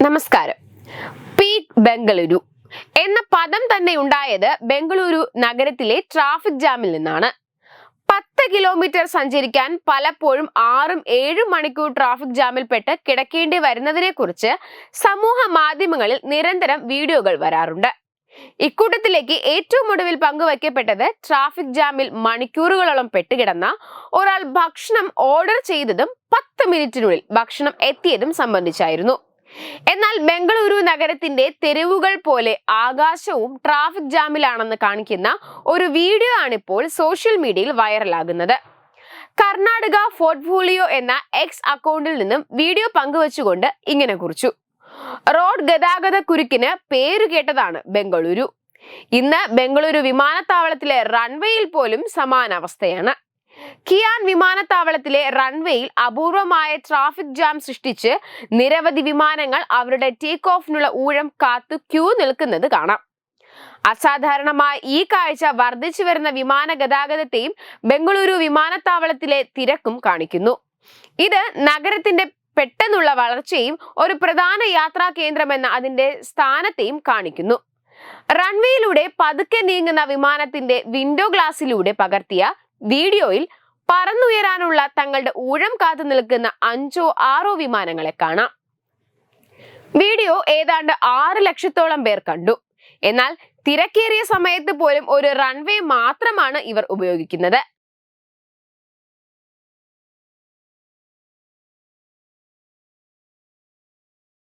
നമസ്കാരം. പീക്ക് ബംഗളൂരു എന്ന പദം തന്നെ ഉണ്ടായത് ബംഗളൂരു നഗരത്തിലെ ട്രാഫിക് ജാമിൽ നിന്നാണ്. 10 കിലോമീറ്റർ സഞ്ചരിക്കാൻ പലപ്പോഴും 6-7 മണിക്കൂർ ട്രാഫിക് ജാമിൽ പെട്ട് കിടക്കേണ്ടി വരുന്നതിനെ കുറിച്ച് സമൂഹ മാധ്യമങ്ങളിൽ നിരന്തരം വീഡിയോകൾ വരാറുണ്ട്. ഇക്കൂട്ടത്തിലേക്ക് ഏറ്റവും ഒടുവിൽ പങ്കുവയ്ക്കപ്പെട്ടത് ട്രാഫിക് ജാമിൽ മണിക്കൂറുകളോളം പെട്ടുകിടന്ന ഒരാൾ ഭക്ഷണം ഓർഡർ ചെയ്തതും 10 മിനിറ്റിനുള്ളിൽ ഭക്ഷണം എത്തിയതും സംബന്ധിച്ചായിരുന്നു. എന്നാൽ ബംഗളൂരു നഗരത്തിന്റെ തെരുവുകൾ പോലെ ആകാശവും ട്രാഫിക് ജാമിലാണെന്ന് കാണിക്കുന്ന ഒരു വീഡിയോ ആണിപ്പോൾ സോഷ്യൽ മീഡിയയിൽ വൈറലാകുന്നത്. കർണാടക പോർട്ട്ഫോളിയോ എന്ന എക്സ് അക്കൗണ്ടിൽ നിന്നും വീഡിയോ പങ്കുവച്ചുകൊണ്ട് ഇങ്ങനെ കുറിച്ചു: റോഡ് ഗതാഗത കുരുക്കിന് പേരുകേട്ടതാണ് ബംഗളൂരു. ഇന്ന് ബംഗളൂരു വിമാനത്താവളത്തിലെ റൺവേയിൽ പോലും സമാന അവസ്ഥയാണ്. കിയാൻ വിമാനത്താവളത്തിലെ റൺവേയിൽ അപൂർവമായ ട്രാഫിക് ജാം സൃഷ്ടിച്ച് നിരവധി വിമാനങ്ങൾ അവരുടെ ടേക്ക് ഓഫിനുള്ള ഊഴം കാത്തു ക്യൂ നിൽക്കുന്നത് കാണാം. അസാധാരണമായ ഈ കാഴ്ച വർദ്ധിച്ചു വരുന്ന വിമാന ഗതാഗതത്തെയും ബംഗളൂരു വിമാനത്താവളത്തിലെ തിരക്കും കാണിക്കുന്നു. ഇത് നഗരത്തിന്റെ പെട്ടെന്നുള്ള വളർച്ചയും ഒരു പ്രധാന യാത്രാ കേന്ദ്രമെന്ന അതിന്റെ സ്ഥാനത്തെയും കാണിക്കുന്നു. റൺവേയിലൂടെ പതുക്കെ നീങ്ങുന്ന വിമാനത്തിന്റെ വിൻഡോ ഗ്ലാസിലൂടെ പകർത്തിയ വീഡിയോയിൽ പറന്നുയരാനുള്ള തങ്ങളുടെ ഊഴം കാത്തു നിൽക്കുന്ന 5-6 വിമാനങ്ങളെ കാണാം. വീഡിയോ ഏതാണ്ട് 6 ലക്ഷത്തോളം പേർ കണ്ടു. എന്നാൽ തിരക്കേറിയ സമയത്ത് പോലും ഒരു റൺവേ മാത്രമാണ് ഇവർ ഉപയോഗിക്കുന്നത്.